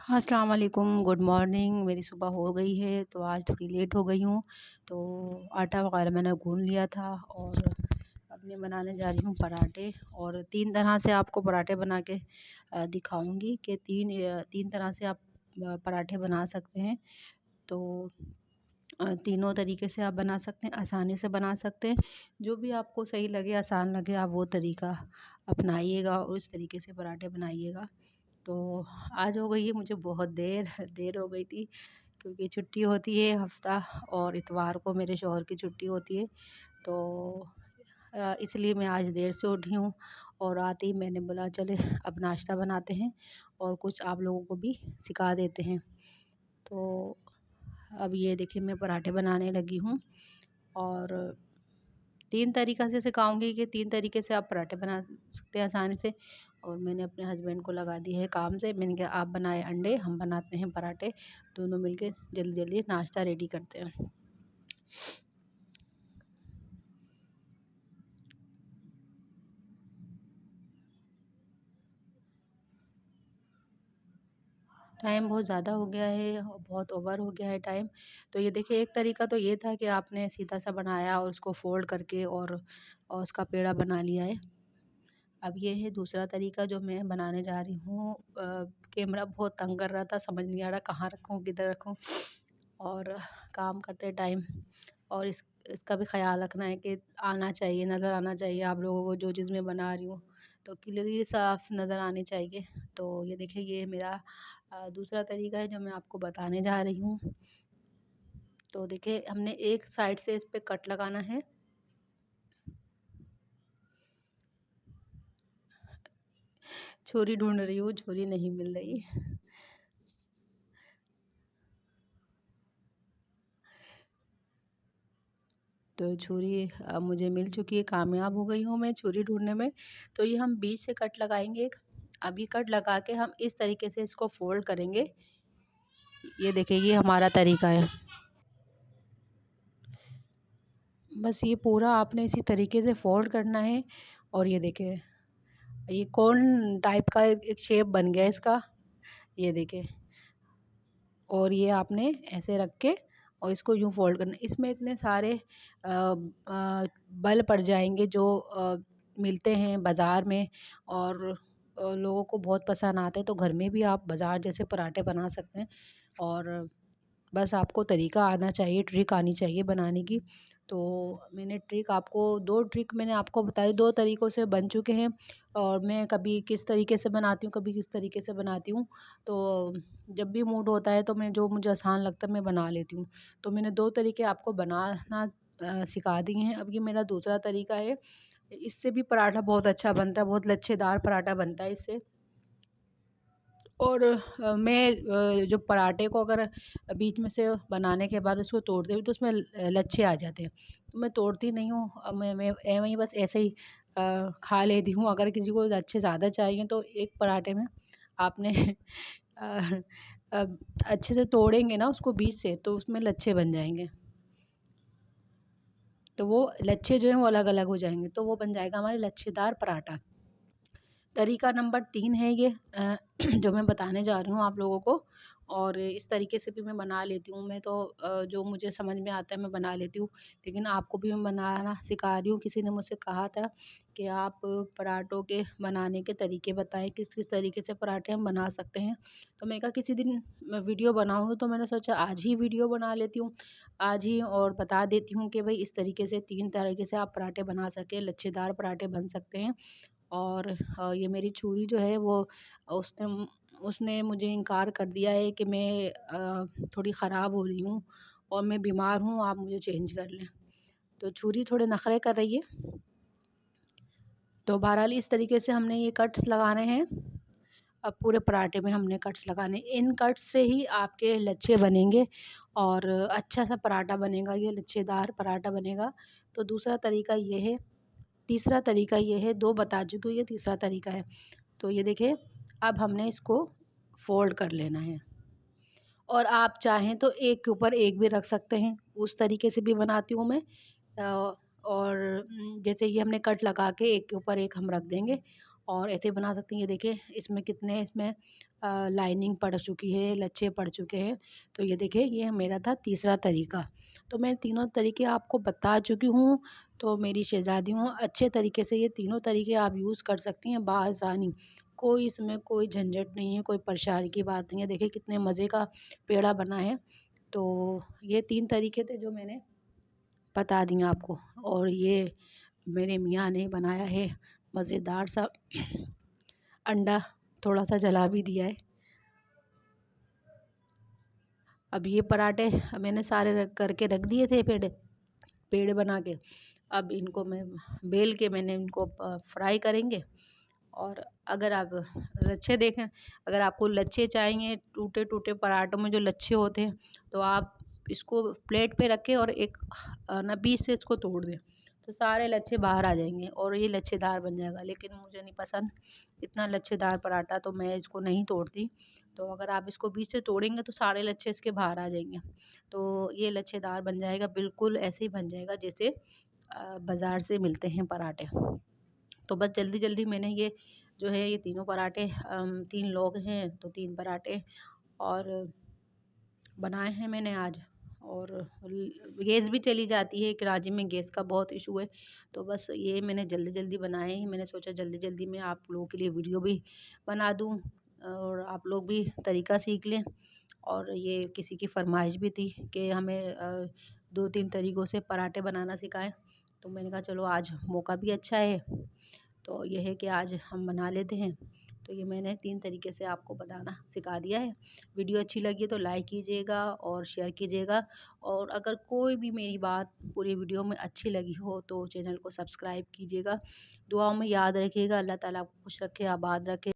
अस्सलाम वालेकुम, good morning. मेरी सुबह हो गई है तो आज थोड़ी लेट हो गई हूँ। तो आटा वग़ैरह मैंने गूँध लिया था और अब मैं बनाने जा रही हूँ पराठे। और 3 तरह से आपको पराठे बना के दिखाऊँगी कि 3 तरह से आप पराठे बना सकते हैं। तो तीनों तरीके से आप बना सकते हैं, आसानी से बना सकते हैं। जो भी आपको सही लगे, आसान लगे, आप वो तरीका अपनाइएगा और उस तरीके से पराठे बनाइएगा। तो आज हो गई है मुझे बहुत देर देर हो गई थी, क्योंकि छुट्टी होती है हफ्ता, और इतवार को मेरे शौहर की छुट्टी होती है। तो इसलिए मैं आज देर से उठी हूँ, और आते ही मैंने बोला चले अब नाश्ता बनाते हैं और कुछ आप लोगों को भी सिखा देते हैं। तो अब ये देखिए मैं पराठे बनाने लगी हूँ, और 3 तरीक़ा से सिखाऊँगी कि 3 तरीके से आप पराठे बना सकते हैं आसानी से। और मैंने अपने हस्बैंड को लगा दिया है काम से। मैंने कहा आप बनाएँ अंडे, हम बनाते हैं पराठे, दोनों मिलके जल्दी-जल्दी नाश्ता रेडी करते हैं। टाइम बहुत ज़्यादा हो गया है और बहुत ओवर हो गया है टाइम। तो ये देखिए, एक तरीका तो ये था कि आपने सीधा-सा बनाया और उसको फ़ोल्ड करके और उसका पेड़ा बना लिया है। अब ये है दूसरा तरीका जो मैं बनाने जा रही हूँ। कैमरा बहुत तंग कर रहा था, समझ नहीं आ रहा कहाँ रखूँ, किधर रखूँ, और काम करते टाइम और इसका भी ख़्याल रखना है कि आना चाहिए, नज़र आना चाहिए आप लोगों को जो चीज़ मैं बना रही हूँ, तो क्लियरली साफ़ नज़र आनी चाहिए। तो ये देखिए, ये मेरा दूसरा तरीका है जो मैं आपको बताने जा रही हूँ। तो देखिए, हमने एक साइड से इस पे कट लगाना है। छुरी ढूँढ रही हूँ, छुरी नहीं मिल रही। तो छुरी मुझे मिल चुकी है, कामयाब हो गई हूँ मैं छुरी ढूँढने में। तो ये हम बीच से कट लगाएँगे एक। अभी कट लगा के हम इस तरीके से इसको फ़ोल्ड करेंगे। ये देखिए, ये हमारा तरीका है। बस ये पूरा आपने इसी तरीके से फ़ोल्ड करना है, और ये देखिए, ये कोन टाइप का एक शेप बन गया इसका, ये देखिए। और ये आपने ऐसे रख के और इसको यूँ फ़ोल्ड करना है। इसमें इतने सारे बल पड़ जाएँगे जो मिलते हैं बाज़ार में, और लोगों को बहुत पसंद आते हैं। तो घर में भी आप बाज़ार जैसे पराठे बना सकते हैं, और बस आपको तरीका आना चाहिए, ट्रिक आनी चाहिए बनाने की। तो मैंने ट्रिक आपको 2 ट्रिक मैंने आपको बताई, 2 तरीकों से बन चुके हैं, और मैं कभी किस तरीके से बनाती हूँ, कभी किस तरीके से बनाती हूँ। तो जब भी मूड होता है तो मैं जो मुझे आसान लगता है मैं बना लेती हूँ। तो मैंने 2 तरीके आपको बनाना सिखा दिए हैं। अब ये मेरा दूसरा तरीका है। इससे भी पराठा बहुत अच्छा बनता है, बहुत लच्छेदार पराठा बनता है इससे। और मैं जो पराठे को अगर बीच में से बनाने के बाद उसको तोड़ते हुए तो उसमें लच्छे आ जाते हैं, तो मैं तोड़ती नहीं हूँ। मैं एवं ही बस ऐसे ही खा लेती हूँ। अगर किसी को लच्छे ज़्यादा चाहिए तो एक पराठे में आपने अ, अ, अच्छे से तोड़ेंगे ना उसको बीच से, तो उसमें लच्छे बन जाएँगे। तो वो लच्छे जो हैं वो अलग-अलग हो जाएँगे, तो वो बन जाएगा हमारे लच्छेदार पराठा। तरीका नंबर 3 है ये, जो मैं बताने जा रही हूँ आप लोगों को। और इस तरीके से भी मैं बना लेती हूँ। मैं तो जो मुझे समझ में आता है मैं बना लेती हूँ, लेकिन आपको भी मैं बनाना सिखा रही हूँ। किसी ने मुझसे कहा था कि आप पराठों के बनाने के तरीके बताएँ, किस-किस तरीके से पराठे हम बना सकते हैं। तो मैंने कहा किसी दिन मैं वीडियो बनाऊँगी, तो मैंने सोचा आज ही वीडियो बना लेती हूँ, आज ही, और बता देती हूँ कि भई इस तरीके से 3 तरीके से आप पराठे बना सकें, लच्छेदार पराठे बन सकते हैं। और ये मेरी छुरी जो है वो उसने उसने मुझे इनकार कर दिया है कि मैं थोड़ी ख़राब हो रही हूँ और मैं बीमार हूँ, आप मुझे चेंज कर लें। तो छुरी थोड़े नखरे कर रही है। तो बहरहाल इस तरीके से हमने ये कट्स लगाने हैं। अब पूरे पराठे में हमने कट्स लगाने, इन कट्स से ही आपके लच्छे बनेंगे और अच्छा सा पराठा बनेगा, ये लच्छेदार पराठा बनेगा। तो दूसरा तरीका ये है। तीसरा तरीका ये है, 2 बता चुकी हूँ, ये तीसरा तरीका है। तो ये देखिए, अब हमने इसको फ़ोल्ड कर लेना है, और आप चाहें तो एक के ऊपर एक भी रख सकते हैं, उस तरीके से भी बनाती हूँ मैं। और जैसे ये हमने कट लगा के एक के ऊपर एक हम रख देंगे, और ऐसे बना सकते हैं। ये देखिए इसमें कितने इसमें लाइनिंग पड़ चुकी है, लच्छे पड़ चुके हैं। तो ये देखिए ये मेरा था तीसरा तरीका। तो मैं तीनों तरीके आपको बता चुकी हूँ। तो मेरी शहज़ादियों अच्छे तरीके से ये तीनों तरीके आप यूज़ कर सकती हैं बआसानी। कोई इसमें कोई झंझट नहीं है, कोई परेशानी की बात नहीं है। देखिए कितने मज़े का पेड़ा बना है। तो ये 3 तरीके थे जो मैंने बता दिए आपको। और ये मेरे मियाँ ने बनाया है मज़ेदार सा अंडा, थोड़ा-सा जला भी दिया है। अब ये पराठे मैंने सारे रख करके रख दिए थे पेड़े पेड़े बना के। अब इनको मैं बेल के मैंने इनको फ्राई करेंगे। और अगर आप लच्छे देखें, अगर आपको लच्छे चाहिए टूटे-टूटे पराठों में जो लच्छे होते हैं, तो आप इसको प्लेट पे रखें और एक ना बीच से इसको तोड़ दें। तो सारे लच्छे बाहर आ जाएँगे और ये लच्छेदार बन जाएगा। लेकिन मुझे नहीं पसंद इतना लच्छेदार पराठा, तो मैं इसको नहीं तोड़ती। तो अगर आप इसको बीच से तोड़ेंगे तो सारे लच्छे इसके बाहर आ जाएँगे। तो ये लच्छेदार बन जाएगा, बिल्कुल ऐसे ही बन जाएगा जैसे बाज़ार से मिलते हैं पराठे। तो बस जल्दी-जल्दी मैंने ये जो है ये तीनों पराठे 3 लोग हैं तो 3 पराठे और बनाए हैं मैंने आज। और गैस भी चली जाती है, कराची में गैस का बहुत इशू है। तो बस ये मैंने जल्दी-जल्दी बनाए हैं। मैंने सोचा जल्दी-जल्दी में आप लोगों के लिए वीडियो भी बना दूँ और आप लोग भी तरीका सीख लें। और ये किसी की फ़रमाइश भी थी कि हमें 2-3 तरीक़ों से पराठे बनाना सिखाएँ। तो मैंने कहा चलो आज मौका भी अच्छा है, तो ये है कि आज हम बना लेते हैं। तो ये मैंने 3 तरीके से आपको बताना सिखा दिया है। वीडियो अच्छी लगी तो लाइक कीजिएगा और शेयर कीजिएगा। और अगर कोई भी मेरी बात पूरी वीडियो में अच्छी लगी हो तो चैनल को सब्सक्राइब कीजिएगा। दुआओं में याद रखिएगा। अल्लाह ताला आपको खुश रखे, आबाद रखे।